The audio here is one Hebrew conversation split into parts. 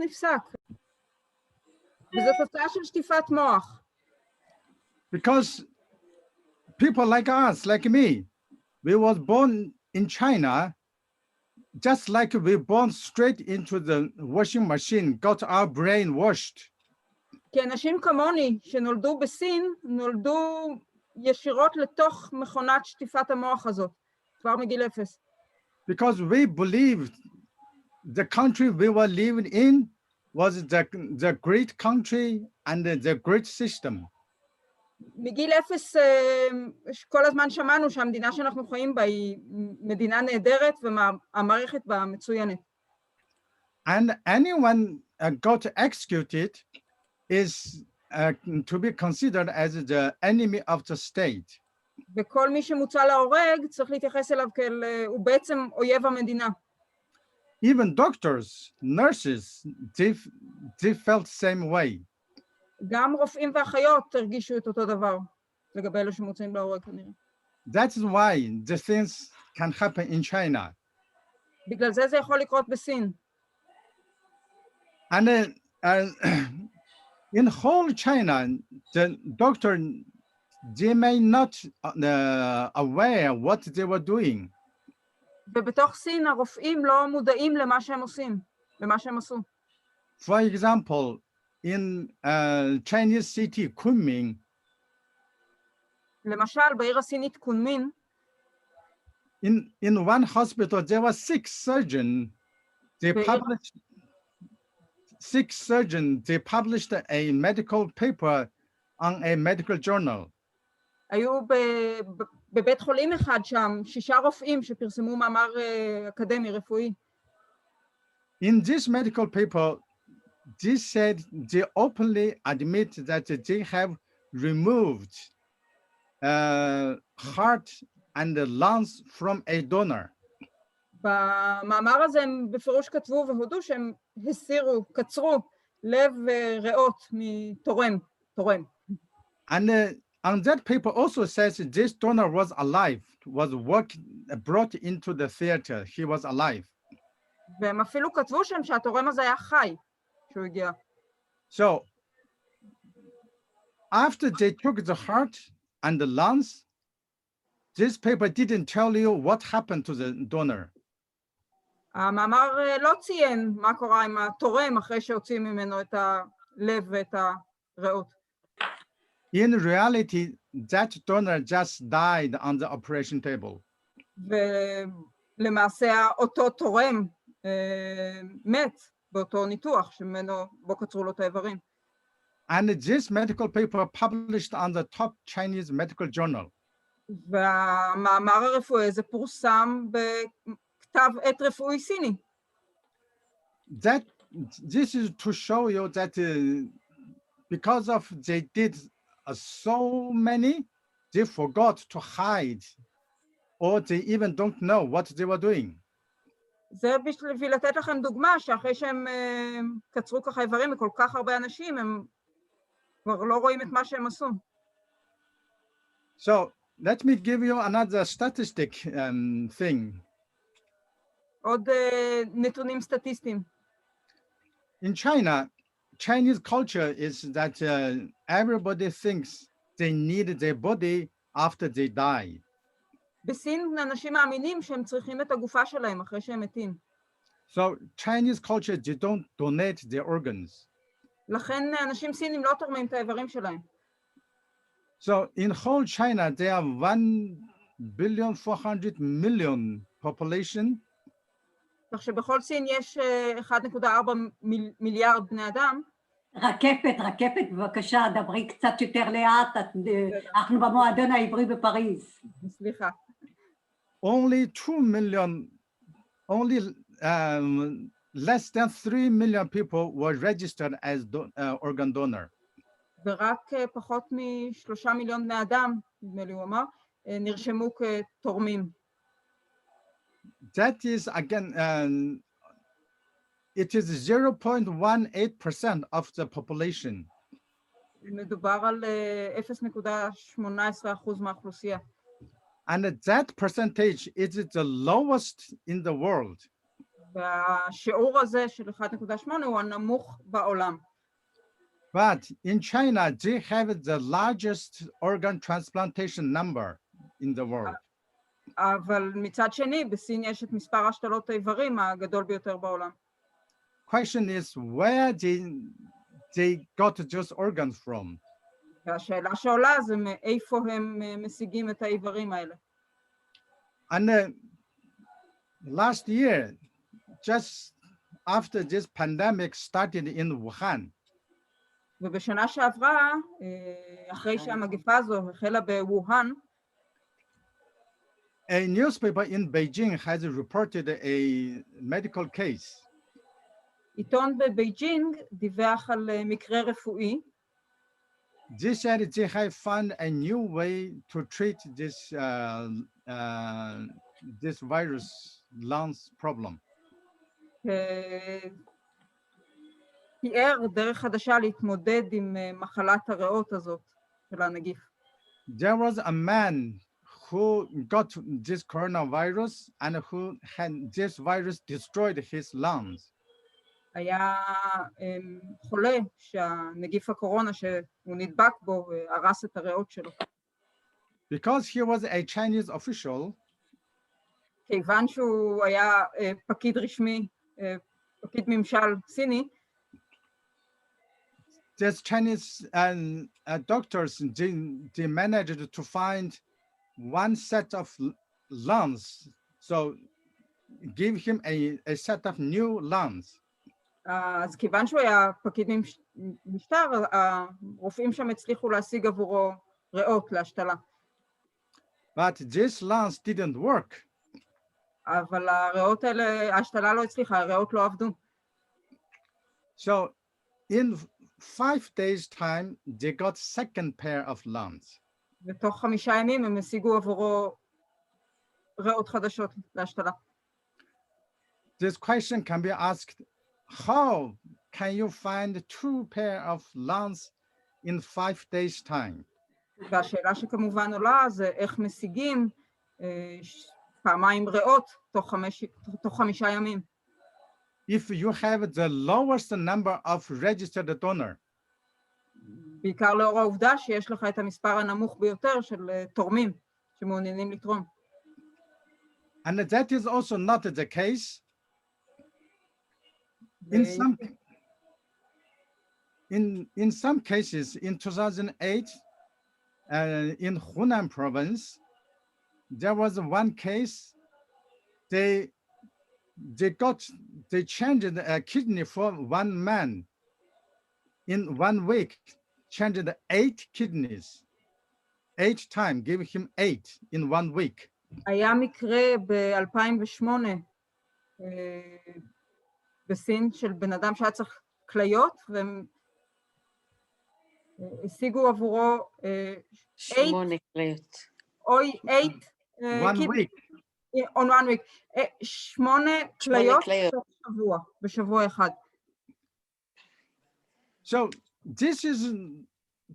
נפסק. וזו תוצאה של שטיפת מוח. Because people like us, like me, we was born in China, just like we born straight into the washing machine, got our brain washed. כי אנשים כמוני שנולדו בסין, נולדו ישירות לתוך מכונת שטיפת המוח הזאת, כבר מגיל 0. Because we believed the country we were living in was the great country and the great system. מגיל 0, כל הזמן שמענו שהמדינה שאנחנו חיים בה היא מדינה נהדרת והמערכת בה מצוינת. And anyone got executed is to be considered as the enemy of the state. וכל מי שמוצא להורג צריך להתייחס אליו כאל, הוא בעצם אויב המדינה. Even doctors, nurses, they felt same way. גם רופאים ואחיות הרגישו את אותו דבר לגבי אלה שמוצאים להורג כנראה. That's why the things can happen in China. בגלל זה יכול לקרות בסין. And in whole China, the doctor, they may not aware what they were doing. ובתוך סין הרופאים לא מודעים למה שהם עושים, למה שהם עשו. For example, in Chinese city Kunming, למשל בעיר הסינית קונמין, in one hospital there were 6 surgeons. They published a medical paper on a medical journal. היו בבית חולים אחד שם 6 רופאים שפרסמו מאמר אקדמי רפואי. In this medical paper, they said they openly admit that they have removed heart and lungs from a donor. במאמר הזה הם בפירוש כתבו והודו שהם הסירו, קצרו לב וריאות מתורם. And on that paper also says this donor was alive, was brought into the theater. He was alive. והם אפילו כתבו שם שהתורם הזה היה חי כשהוא הגיע. So after they took the heart and the lungs, this paper didn't tell you what happened to the donor. המאמר לא ציין מה קורה עם התורם אחרי שהוציאים ממנו את הלב ואת הריאות. In reality, that donor just died on the operation table. ולמעשה אותו תורם מת באותו ניתוח שממנו בו קצרו לו את האיברים. And this medical paper published on the top Chinese medical journal. והמאמר הרפואי הזה פורסם בכתב עת רפואי סיני. This is to show you that because of they did so many, they forgot to hide, or they even don't know what they were doing. זה בשביל לתת לכם דוגמה שאחרי שהם קצרו ככה איברים מכל כך הרבה אנשים, הם כבר לא רואים את מה שהם עשו. So let me give you another statistic thing. עוד נתונים סטטיסטיים. In China, Chinese culture is that everybody thinks they need their body after they die. בסין אנשים מאמינים שהם צריכים את הגופה שלהם אחרי שהם מתים. So Chinese culture, they don't donate their organs. לכן אנשים סינים לא תורמים את האיברים שלהם. So in whole China, there are 1,400,000,000 population. כך שבכל סין יש 1.4 מיליארד בני אדם. רקפת, בבקשה, דברי קצת יותר לאט, אנחנו במועדון העברי בפריז. סליחה. Only 2 million, less than 3 million people were registered as organ donor. ורק פחות מ3 מיליון בני אדם, נדמה לי הוא אמר, נרשמו כתורמים. That is again, it is 0.18% of the population. מדובר על 0.18% מהאוכלוסייה. And that percentage is the lowest in the world. והשיעור הזה של 1.8 הוא הנמוך בעולם. But in China, they have the largest organ transplantation number in the world. אבל מצד שני, בסין יש את מספר השתלות האיברים הגדול ביותר בעולם. Question is where they got those organs from. והשאלה שעולה זה מאיפה הם משיגים את האיברים האלה. And last year, just after this pandemic started in Wuhan, ובשנה שעברה, אחרי שהמגפה הזו החלה בווהאן, a newspaper in Beijing has reported a medical case. עיתון בבייג'ינג דיווח על מקרה רפואי. They said they have found a new way to treat this virus lungs problem. תיאר דרך חדשה להתמודד עם מחלת הריאות הזאת של הנגיף. There was a man who got this coronavirus and who had this virus destroyed his lungs. היה חולה שהנגיף הקורונה שהוא נדבק בו הרס את הריאות שלו. Because he was a Chinese official, כיוון שהוא היה פקיד רשמי, פקיד ממשל סיני, these Chinese doctors, they managed to find one set of lungs, so give him a set of new lungs. אז כיוון שהוא היה פקיד משטר, הרופאים שם הצליחו להשיג עבורו ריאות להשתלה. But these lungs didn't work. אבל הריאות האלה, ההשתלה לא הצליחה, הריאות לא עבדו. So in 5 days time, they got second pair of lungs. ותוך 5 ימים הם השיגו עבורו ריאות חדשות להשתלה. This question can be asked, how can you find 2 pair of lungs in 5 days time? והשאלה שכמובן עולה זה איך משיגים פעמיים ריאות תוך 5 ימים. If you have the lowest number of registered donor, בעיקר לאור העובדה שיש לך את המספר הנמוך ביותר של תורמים שמעוניינים לתרום. and that is also not the case. In some cases, in 2008, in Hunan province, there was one case. They changed a kidney for one man in 1 week, changed 8 kidneys, 8 times, gave him 8 in 1 week. היה מקרה ב-2008 בסין של בן אדם שהיה צריך כליות, והם השיגו עבורו 8 כליות. 1 week. On 1 week. 8 כליות בשבוע אחד. So this is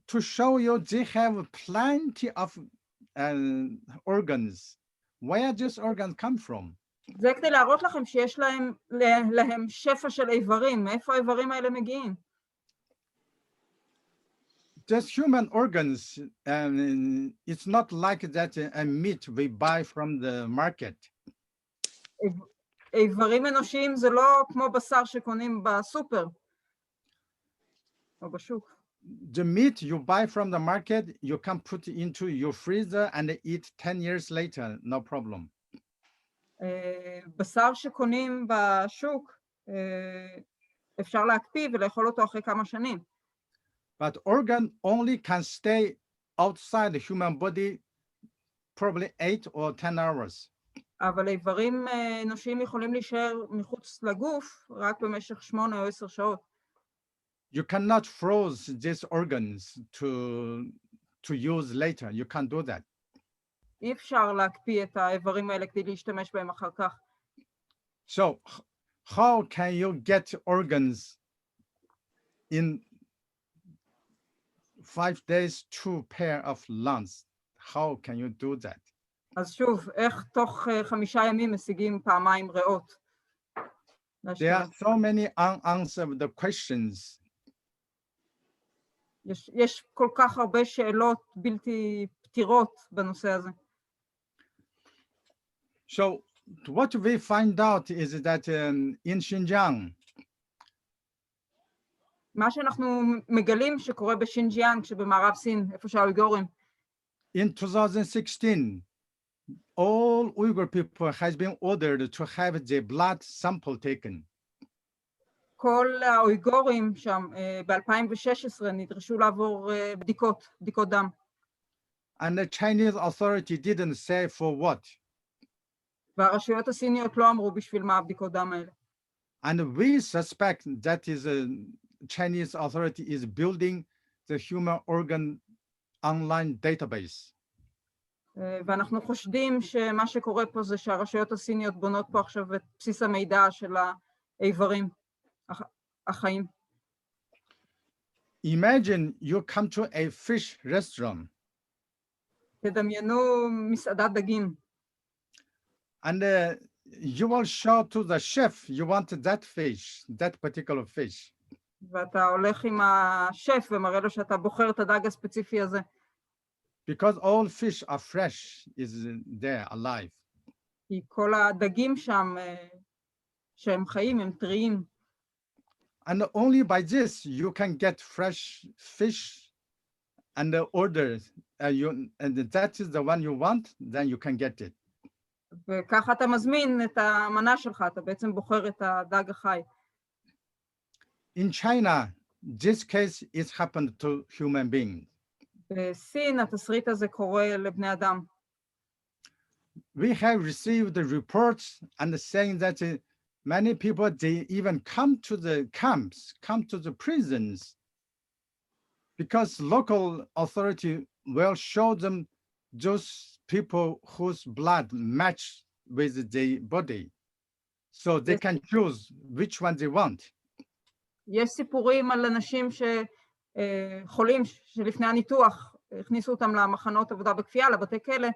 to show you they have plenty of organs. Where these organs come from? זה כדי להראות לכם שיש להם שפע של איברים. מאיפה האיברים האלה מגיעים? Just human organs, it's not like that a meat we buy from the market. איברים אנושיים זה לא כמו בשר שקונים בסופר או בשוק. The meat you buy from the market, you can put into your freezer and eat 10 years later, no problem. בשר שקונים בשוק, אפשר להקפיא ולאכול אותו אחרי כמה שנים. But organ only can stay outside the human body probably 8 or 10 hours. אבל איברים אנושיים יכולים להישאר מחוץ לגוף רק במשך 8 או 10 שעות. You cannot freeze these organs to use later. You can't do that. אי אפשר להקפיא את האיברים האלה כדי להשתמש בהם אחר כך. So how can you get organs in 5 days, 2 pair of lungs? How can you do that? אז שוב, איך תוך 5 ימים משיגים פעמיים ריאות? There are so many unanswered questions. יש כל כך הרבה שאלות בלתי פתירות בנושא הזה. So what we find out is that in Xinjiang, מה שאנחנו מגלים שקורה בשינג'יאנג, שבמערב סין, איפה שהאויגורים, in 2016, all Uyghur people has been ordered to have their blood sample taken. כל האויגורים שם ב-2016 נדרשו לעבור בדיקות דם. And the Chinese authority didn't say for what. והרשויות הסיניות לא אמרו בשביל מה הבדיקות דם האלה. And we suspect that is a Chinese authority is building the human organ online database. ואנחנו חושדים שמה שקורה פה זה שהרשויות הסיניות בונות פה עכשיו את בסיס המידע של האיברים החיים. Imagine you come to a fish restaurant. תדמיינו מסעדת דגים. And you will show to the chef you want that fish, that particular fish. ואתה הולך עם השף ומראה לו שאתה בוחר את הדג הספציפי הזה. Because all fish are fresh, is there alive. כי כל הדגים שם שהם חיים הם טריים. And only by this you can get fresh fish and order and that is the one you want, then you can get it. וככה אתה מזמין את המנה שלך, אתה בעצם בוחר את הדג החי. In China, this case is happened to human beings. בסין התסריט הזה קורה לבני אדם. We have received the reports and saying that many people, they even come to the camps, come to the prisons, because local authority will show them those people whose blood match with their body, so they can choose which one they want. יש סיפורים על אנשים שחולים שלפני הניתוח, הכניסו אותם למחנות עבודה בכפייה, לבתי כלא,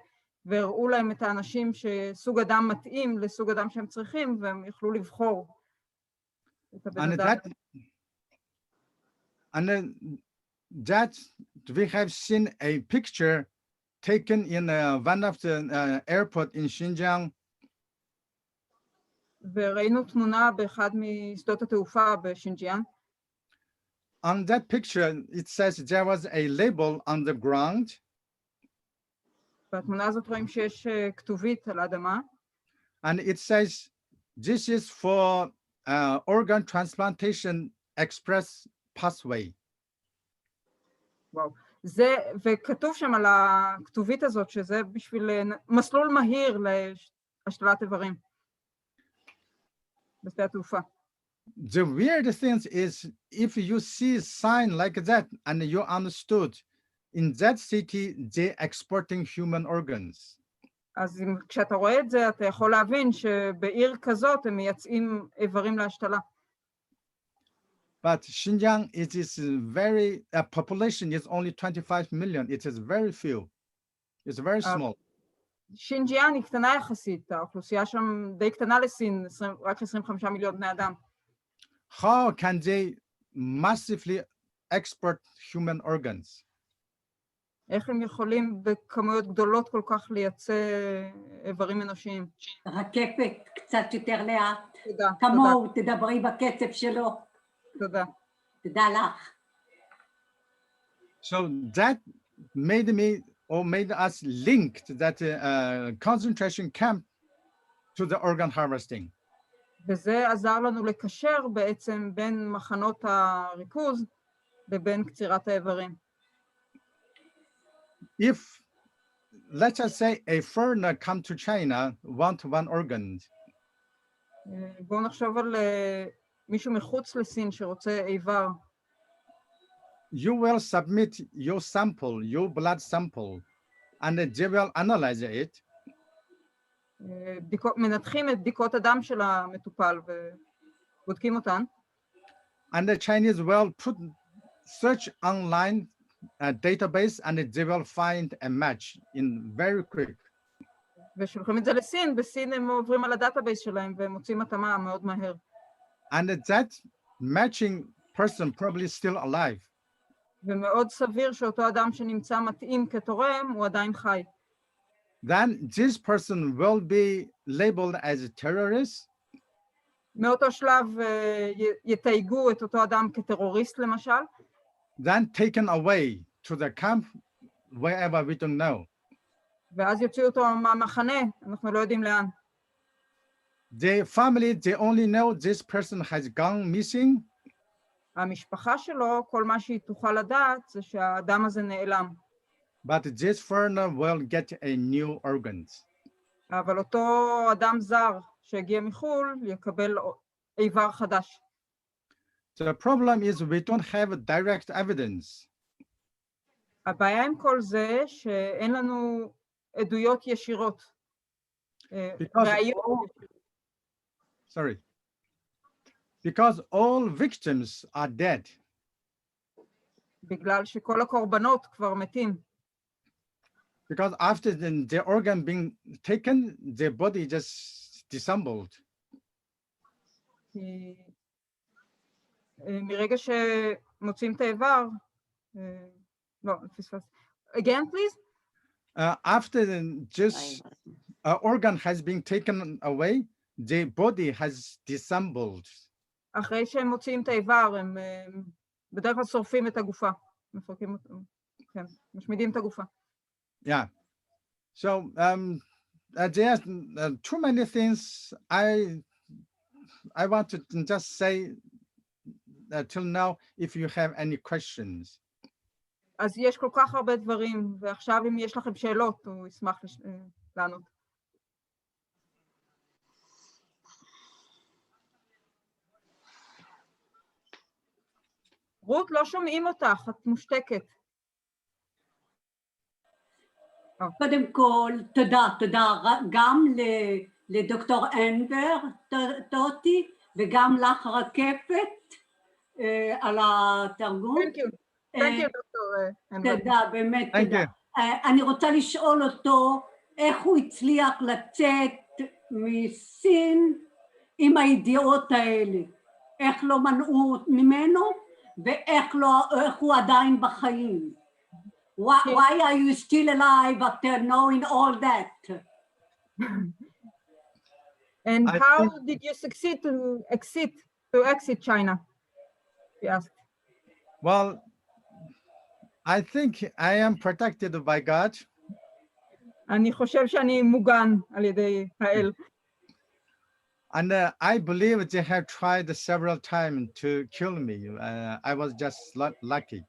והראו להם את האנשים שסוג אדם מתאים לסוג אדם שהם צריכים, והם יכלו לבחור את הבן אדם. And that we have seen a picture taken in one of the airport in Xinjiang. וראינו תמונה באחד משדות התעופה בשינג'יאנג. On that picture, it says there was a label on the ground. בתמונה הזאת רואים שיש כתובית על האדמה. And it says, this is for organ transplantation express pathway. וואו. זה, וכתוב שם על הכתובית הזאת שזה בשביל מסלול מהיר להשתלת איברים. בשדה התעופה. The weird thing is, if you see a sign like that and you understood, in that city, they're exporting human organs. אז כשאתה רואה את זה, אתה יכול להבין שבעיר כזאת הם מייצאים איברים להשתלה. But Xinjiang, it is very, population is only 25 million. It is very few. It's very small. שינג'יאנג היא קטנה יחסית, האוכלוסייה שם די קטנה לסין, רק 25 מיליון בני אדם. How can they massively export human organs? איך הם יכולים בכמויות גדולות כל כך לייצא איברים אנושיים? רקפת, קצת יותר לאט. תודה. כמוהו, תדברי בקצב שלו. תודה. תודה לך. So that made me, or made us link that concentration camp to the organ harvesting. וזה עזר לנו לקשר בעצם בין מחנות הריכוז לבין קצירת האיברים. If, let's just say, a foreigner come to China, want one organ. בואו נחשוב על מישהו מחוץ לסין שרוצה איבר. You will submit your sample, your blood sample, and they will analyze it. מנתחים את בדיקות הדם של המטופל ובודקים אותן. And the Chinese will put search online database and they will find a match in very quick. ושולחים את זה לסין, בסין הם עוברים על הדאטאבייס שלהם והם מוצאים התאמה מאוד מהר. And that matching person probably still alive. ומאוד סביר שאותו אדם שנמצא מתאים כתורם הוא עדיין חי. Then this person will be labeled as a terrorist. מאותו שלב יתייגו את אותו אדם כטרוריסט למשל. Then taken away to the camp, wherever we don't know. ואז יוציאו אותו מהמחנה, אנחנו לא יודעים לאן. The family, they only know this person has gone missing. המשפחה שלו, כל מה שהיא תוכל לדעת זה שהאדם הזה נעלם. But this foreigner will get a new organs. אבל אותו אדם זר שהגיע מחול יקבל איבר חדש. The problem is we don't have direct evidence. הבעיה עם כל זה שאין לנו עדויות ישירות. Because all victims are dead. בגלל שכל הקורבנות כבר מתים. Because after the organ being taken, their body just disassembled. מרגע שמוצאים את האיבר, לא, פספס. Again, please. After this organ has been taken away, the body has disassembled. אחרי שהם מוצאים את האיבר, הם בדרך כלל שורפים את הגופה. מפרקים אותו, כן, משמידים את הגופה. Yeah. So there's too many things I want to just say till now if you have any questions. אז יש כל כך הרבה דברים, ועכשיו אם יש לכם שאלות, הוא ישמח לענות. רות, לא שומעים אותך, את מושתקת. קודם כל, תודה גם לדוקטור אנבר טוטי וגם לך רקפת על התרגום. Thank you, דוקטור אנבר. תודה, באמת תודה. אני רוצה לשאול אותו איך הוא הצליח לצאת מסין עם הידיעות האלה. איך לא מנעו ממנו ואיך הוא עדיין בחיים. Why are you still alive after knowing all that? And how did you succeed to exit China? He asked. Well, I think I am protected by God. אני חושב שאני מוגן על ידי האל. And I believe they have tried several times to kill me. I was just lucky.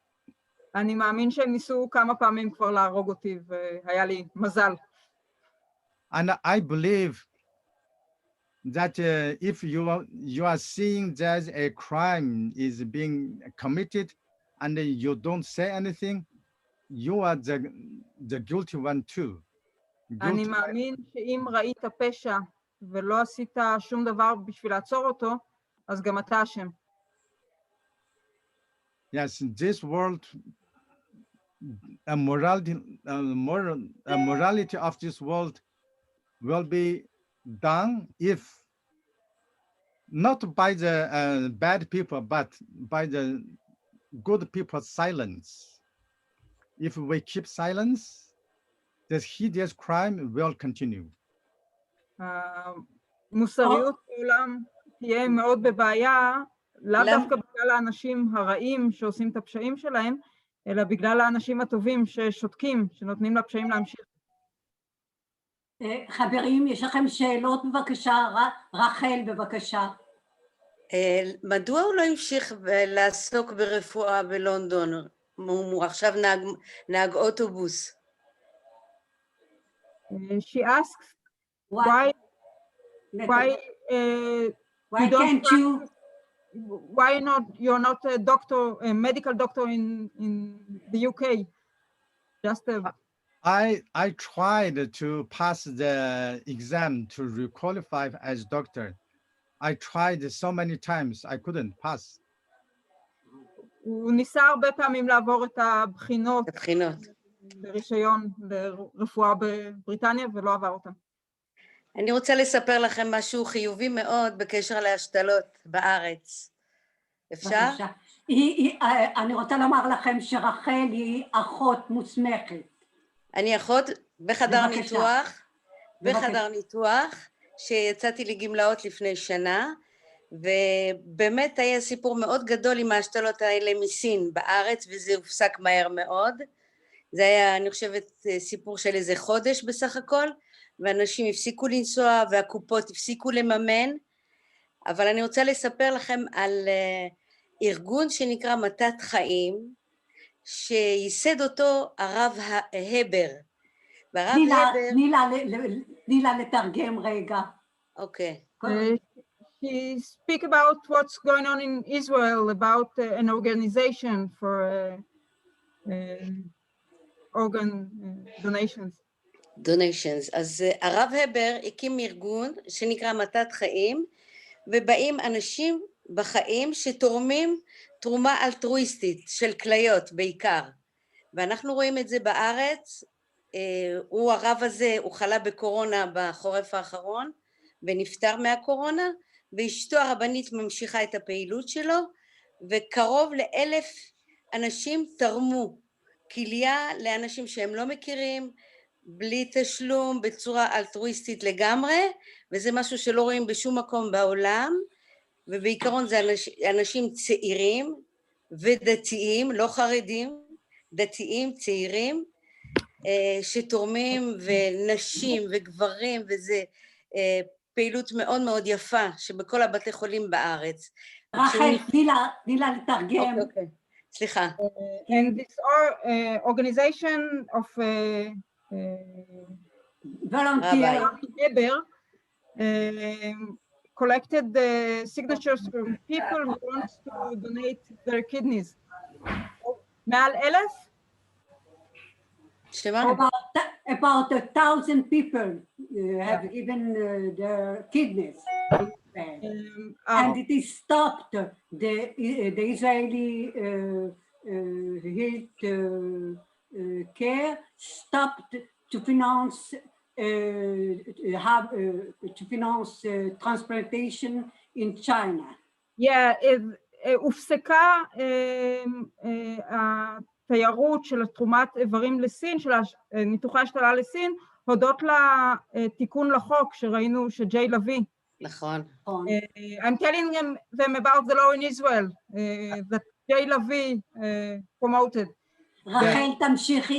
אני מאמין שהם ניסו כמה פעמים כבר להרוג אותי, והיה לי מזל. And I believe that if you are seeing that a crime is being committed and you don't say anything, you are the guilty one too. אני מאמין שאם ראית פשע ולא עשית שום דבר בשביל לעצור אותו, אז גם אתה אשם. Yes, this world, morality of this world will be done if not by the bad people, but by the good people's silence. If we keep silence, this hideous crime will continue. מוסריות בעולם תהיה מאוד בבעיה, לאו דווקא בגלל האנשים הרעים שעושים את הפשעים שלהם, אלא בגלל האנשים הטובים ששותקים, שנותנים לפשעים להמשיך. חברים, יש לכם שאלות בבקשה? רחל, בבקשה. מדוע הוא לא המשיך לעסוק ברפואה בלונדון? הוא עכשיו נהג אוטובוס. She asks why can't you? Why not? You're not a doctor, a medical doctor in the UK. Just I tried to pass the exam to requalify as doctor. I tried so many times, I couldn't pass. הוא ניסה הרבה פעמים לעבור את הבחינות ברישיון לרפואה בבריטניה ולא עבר אותם. אני רוצה לספר לכם משהו חיובי מאוד בקשר להשתלות בארץ. אפשר? בבקשה. אני רוצה לומר לכם שרחל היא אחות מוסמכת. אני אחות בחדר בבקשה. ניתוח, בבקשה. בחדר ניתוח, שיצאתי לגמלאות לפני שנה, ובאמת היה סיפור מאוד גדול עם ההשתלות האלה מסין בארץ, וזה הופסק מהר מאוד. זה היה, אני חושבת, סיפור של איזה חודש בסך הכל, ואנשים הפסיקו לנסוע והקופות הפסיקו לממן, אבל אני רוצה לספר לכם על ארגון שנקרא מתת חיים, שייסד אותו הרב הבר. והרב הבר... תני לה לתרגם רגע. אוקיי. She speak about what's going on in Israel, about an organization for organ donations. Donations. אז הרב הבר הקים ארגון שנקרא מתת חיים, ובאים אנשים בחיים שתורמים תרומה אלטרואיסטית של כליות בעיקר. ואנחנו רואים את זה בארץ. הוא הרב הזה, הוא חלה בקורונה בחורף האחרון, ונפטר מהקורונה, ואשתו הרבנית ממשיכה את הפעילות שלו, וקרוב ל1,000 אנשים תרמו כליה לאנשים שהם לא מכירים, בלי תשלום, בצורה אלטרואיסטית לגמרי, וזה משהו שלא רואים בשום מקום בעולם, ובעיקרון זה אנשים צעירים ודתיים, לא חרדים, דתיים, צעירים, שתורמים, ונשים וגברים, וזה פעילות מאוד מאוד יפה שבכל הבתי חולים בארץ. רחל, תני לה לתרגם. אוקיי, סליחה. And this organization of volunteer Eber collected the signatures from people who want to donate their kidneys. מעל 1,000? About 1,000 people have given their kidneys. And it is stopped. The Israeli health care stopped to finance transplantation in China. Yeah, הופסקה התיירות של תרומת איברים לסין, של ניתוחי השתלה לסין, הודות לתיקון לחוק שראינו שג'יי לוי. נכון. I'm telling them about the law in Israel that Jay Levi promoted. רחל,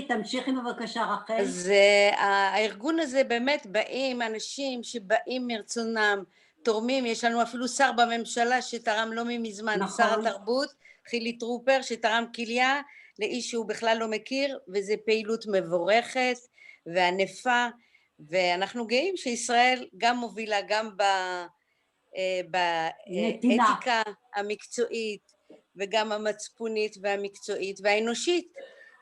תמשיכי בבקשה, רחל. אז הארגון הזה באמת באים אנשים שבאים מרצונם, תורמים, יש לנו אפילו שר בממשלה שתרם לא מזמן, נכון. שר התרבות, חילי טרופר, שתרם כליה לאיש שהוא בכלל לא מכיר, וזה פעילות מבורכת וענפה, ואנחנו גאים שישראל גם מובילה, גם באתיקה המקצועית, וגם המצפונית והמקצועית והאנושית,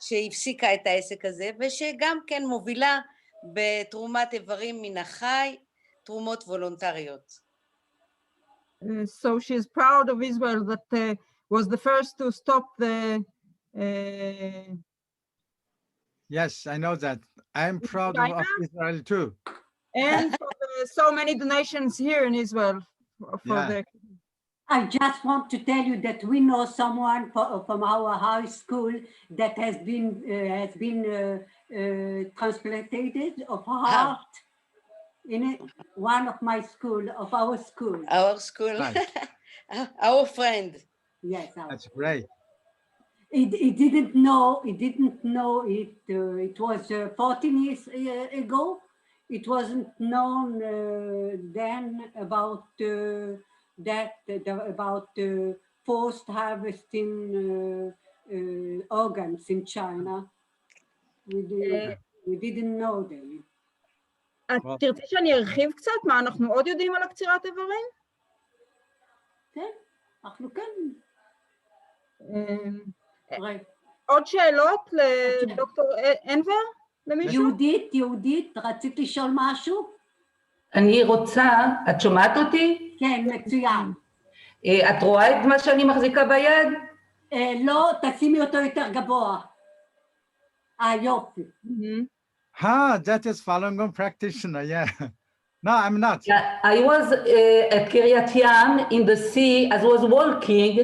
שהפסיקה את העסק הזה, ושגם כן מובילה בתרומת איברים מן החי, תרומות וולונטריות. So she is proud of Israel that was the first to stop the... Yes, I know that. I'm proud of Israel too. And for so many donations here in Israel. I just want to tell you that we know someone from our high school that has been transplanted of heart in one of my school, of our school. Our school, right. Our friend. Yes, that's great. He didn't know it. It was 14 years ago. It wasn't known then about about forced harvesting organs in China. We didn't know them. תרצי שאני ארחיב קצת מה אנחנו עוד יודעים על הקצירת איברים? כן, אנחנו כן. עוד שאלות לדוקטור אנבר? למישהו? יהודית, רצית לשאול משהו? אני רוצה, את שומעת אותי? כן, מצוין. את רואה את מה שאני מחזיקה ביד? לא, תשימי אותו יותר גבוה. יופי. That is Falun Gong practitioner, yeah. No, I'm not. I was at Kiryat Yam in the sea. I was walking,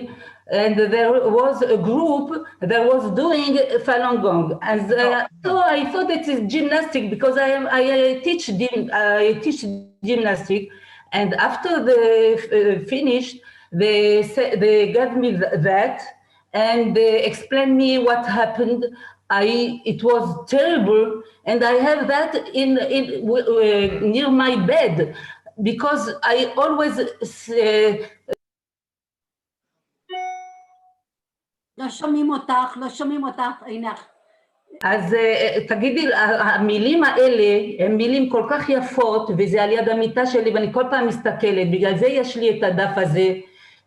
and there was a group that was doing Falun Gong. And so I thought it is gymnastic because I teach gymnastic. And after they finished, they gave me that, and they explained me what happened. It was terrible, and I have that near my bed because I always לא שומעים אותך, לא שומעים אותך, עינך. אז תגידי, המילים האלה הן מילים כל כך יפות, וזה על יד המיטה שלי, ואני כל פעם מסתכלת, בגלל זה יש לי את הדף הזה,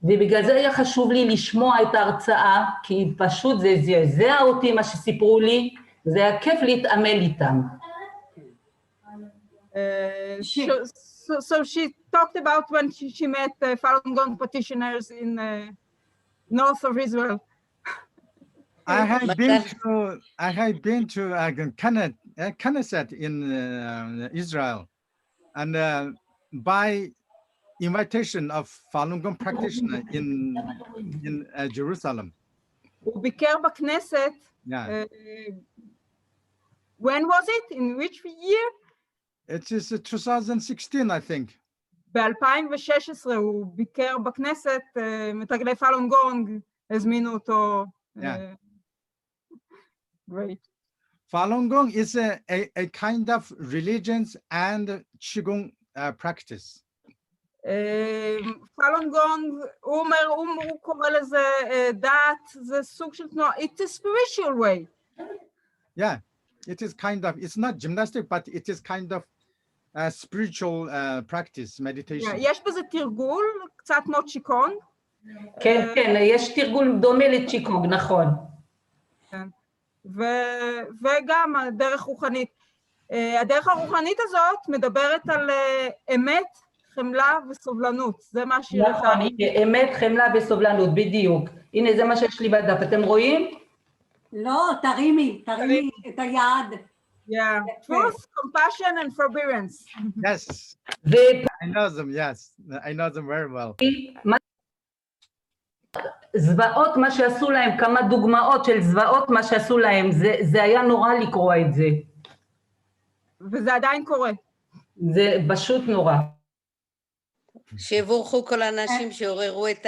ובגלל זה היה חשוב לי לשמוע את ההרצאה, כי פשוט זה זעזע אותי מה שסיפרו לי, זה היה כיף להתעמל איתם. So she talked about when she met Falun Gong practitioners in north of Israel. I have been to Knesset in Israel, and by invitation of Falun Gong practitioner in Jerusalem. הוא ביקר בכנסת. Yeah. When was it? In which year? It is 2016, I think. ב-2016 הוא ביקר בכנסת, מתרגלי פלון גונג, הזמינו אותו. Yeah. Great. Falun Gong is a kind of religion and Qigong practice. פלון גונג, הוא קורא לזה דת, זה סוג של תנועה, it's a spiritual way. Yeah, it is kind of, it's not gymnastic, but it is kind of a spiritual practice, meditation. יש בזה תרגול, קצת כמו צ'יקונג. כן, כן, יש תרגול דומה לצ'יקונג, נכון. וגם הדרך רוחנית. הדרך הרוחנית הזאת מדברת על אמת, חמלה וסובלנות. זה מה שהיא... נכון, אמת, חמלה וסובלנות, בדיוק. הנה, זה מה שיש לי בדף, אתם רואים? לא, תרימי את היד. Yeah, truth, compassion and forbearance. Yes, I know them, yes. I know them very well. זוועות מה שעשו להם, כמה דוגמאות של זוועות מה שעשו להם, זה היה נורא לקרוא את זה. וזה עדיין קורה. זה פשוט נורא. שיבורכו כל האנשים שעוררו את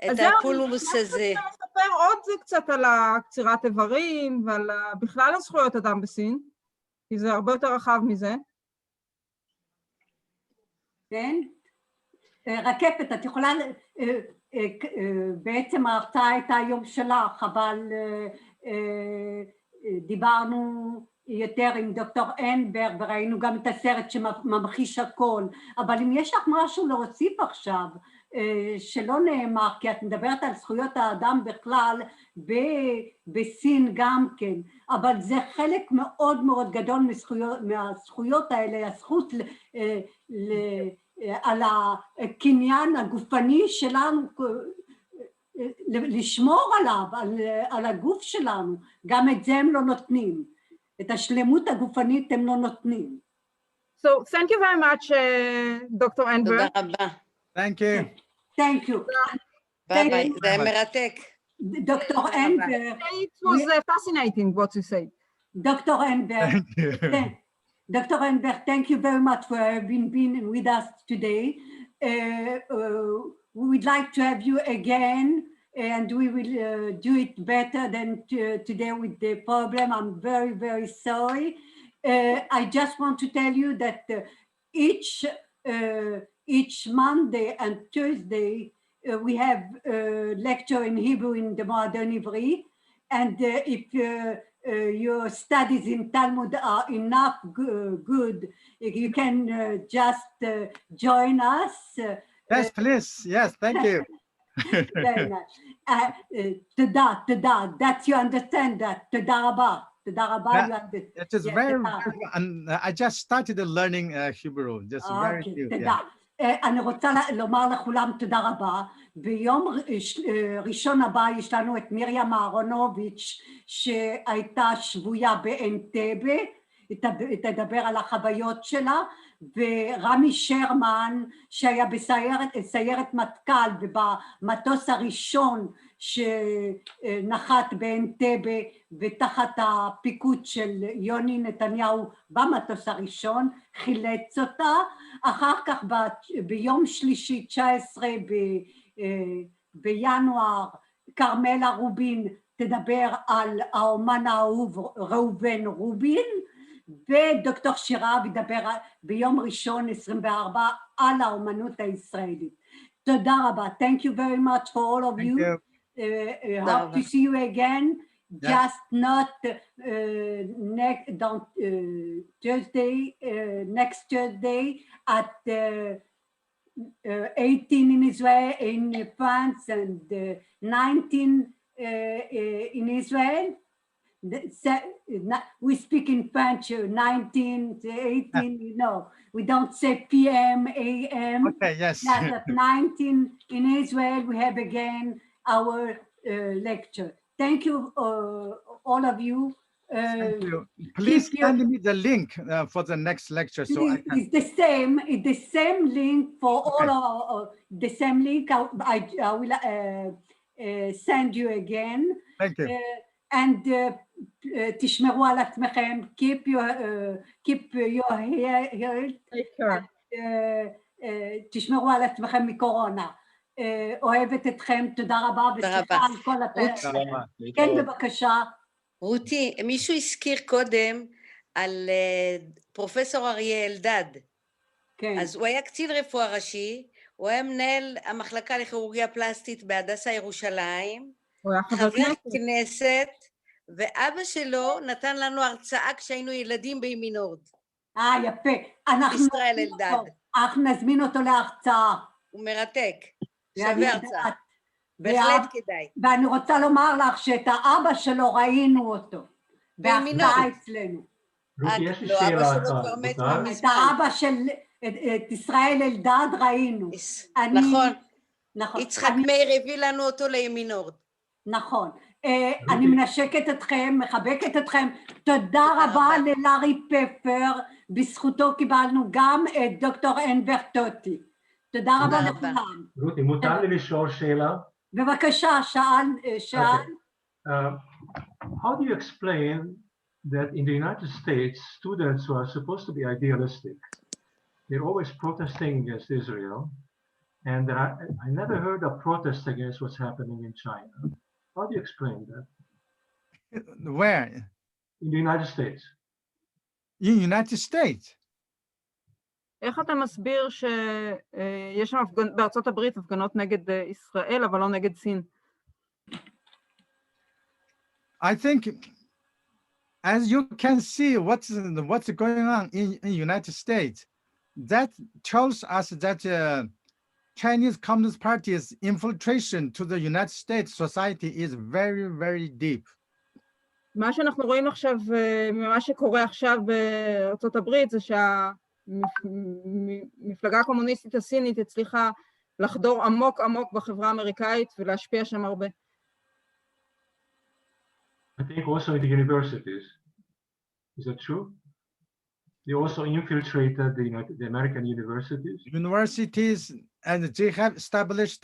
הפולמוס הזה. אני רוצה לספר עוד קצת על קצירת איברים ועל בכלל הזכויות אדם בסין, כי זה הרבה יותר רחב מזה. כן? רקפת, את יכולה... בעצם ההרצאה הייתה היום שלך, אבל דיברנו יותר עם דוקטור אנבר וראינו גם את הסרט שממחיש הכל, אבל אם יש לך משהו להוסיף עכשיו שלא נאמר, כי את מדברת על זכויות האדם בכלל בסין גם כן, אבל זה חלק מאוד מאוד גדול מהזכויות האלה, הזכות על הקניין הגופני שלנו, לשמור עליו, על הגוף שלנו, גם את זה הם לא נותנים, את השלמות הגופנית הם לא נותנים. So thank you very much, Dr. Enver. תודה רבה. Thank you. Thank you. ביי ביי, זה היה מרתק. דוקטור אנבר. It was fascinating what you said. דוקטור אנבר. Dr. Enver, thank you very much for having been with us today. We would like to have you again, and we will do it better than today with the problem. I'm very, very sorry. I just want to tell you that each Monday and Tuesday we have a lecture in Hebrew in the Modern Ivri, and if your studies in Talmud are enough good, you can just join us. Yes, please. Yes, thank you. Very nice. Tada, that you understand that. Tada rabba. Tada rabba. It is very, and I just started learning Hebrew. Just very few. תודה. אני רוצה לומר לכולם תודה רבה. ביום ראשון הבא יש לנו את מרים אהרונוביץ' שהייתה שבויה באנטבה, היא תדבר על החוויות שלה, ורמי שרמן שהיה בסיירת מטכ"ל ובמטוס הראשון שנחת באנטבה ותחת הפיקוד של יוני נתניהו במטוס הראשון, חילץ אותה. אחר כך ביום שלישי 19 בינואר כרמלה רובין תדבר על האומן האהוב ראובן רובין, ודוקטור שירב ידבר ביום ראשון 24 על האומנות הישראלית. תודה רבה. Thank you very much for all of you. Hope to see you again. Just not Thursday, next Thursday at 18 in Israel, in France, and 19 in Israel. We speak in French, 19, 18, you know, we don't say PM, AM. Okay, yes. At 19 in Israel, we have again our lecture. Thank you, all of you. Thank you. Please send me the link for the next lecture. So it's the same link for all of the same link. I will send you again. Thank you. And תשמרו על עצמכם, keep your health, תשמרו על עצמכם מקורונה. אוהבת אתכם, תודה רבה, וסליחה על כל הפרק. כן, בבקשה. רותי, מישהו הזכיר קודם על פרופסור אריה אלדד. כן. אז הוא היה קצין רפואה ראשי, הוא היה מנהל המחלקה לכירורגיה פלסטית בהדסה ירושלים, חבר כנסת, ואבא שלו נתן לנו הרצאה כשהיינו ילדים בימינורד. יפה. ישראל אלדד. אנחנו נזמין אותו להרצאה. הוא מרתק. שווה הרצאה. בהחלט כדאי. ואני רוצה לומר לך שאת האבא שלו ראינו אותו. בהרצאה אצלנו. יש לי שאלה אחת. את האבא של את ישראל אלדד ראינו. נכון. יצחק מאיר הביא לנו אותו לימינורד. נכון. אני מנשקת אתכם, מחבקת אתכם. תודה רבה ללארי פפר, בזכותו קיבלנו גם את דוקטור אנבר טוטי. תודה רבה לכולם. רותי, מותר לי לשאול שאלה? בבקשה, שאל. How do you explain that in the United States, students who are supposed to be idealistic, they're always protesting against Israel, and I never heard a protest against what's happening in China. How do you explain that? Where? In the United States. In the United States? איך אתה מסביר שיש שם בארצות הברית הפגנות נגד ישראל, אבל לא נגד סין? I think, as you can see, what's going on in the United States, that tells us that Chinese Communist Party's infiltration to the United States society is very, very deep. מה שאנחנו רואים עכשיו, ממה שקורה עכשיו בארצות הברית, זה שהמפלגה הקומוניסטית הסינית הצליחה לחדור עמוק עמוק בחברה האמריקאית ולהשפיע שם הרבה. I think also in the universities. Is that true? They also infiltrated the American universities. Universities, and they have established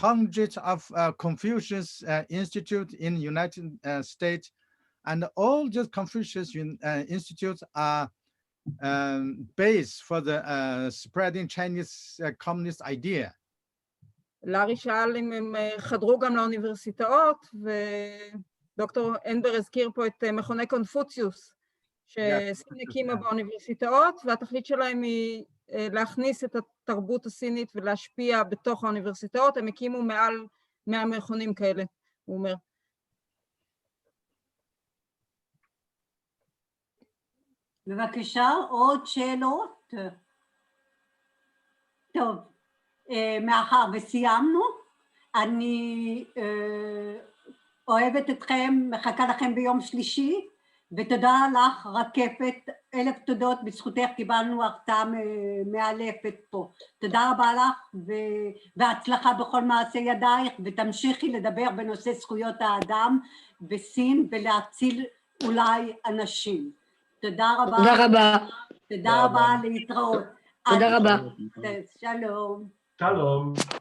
hundreds of Confucius institutes in the United States, and all these Confucius institutes are base for the spreading Chinese communist idea. לארי שאל אם הם חדרו גם לאוניברסיטאות, ודוקטור אנבר הזכיר פה את מכוני קונפוציוס, שסין הקימה באוניברסיטאות, והתכלית שלהם היא להכניס את התרבות הסינית ולהשפיע בתוך האוניברסיטאות. הם הקימו מעל 100 מכונים כאלה, הוא אומר. בבקשה, עוד שאלות? טוב, מאחר וסיימנו, אני אוהבת אתכם, מחכה לכם ביום שלישי, ותודה לך רקפת, 1000 תודות, בזכותך קיבלנו הרצאה מאלפת פה. תודה רבה לך, והצלחה בכל מעשה ידייך, ותמשיכי לדבר בנושא זכויות האדם בסין, ולהציל אולי אנשים. תודה רבה. תודה רבה. תודה רבה, להתראות. תודה רבה. שלום. שלום.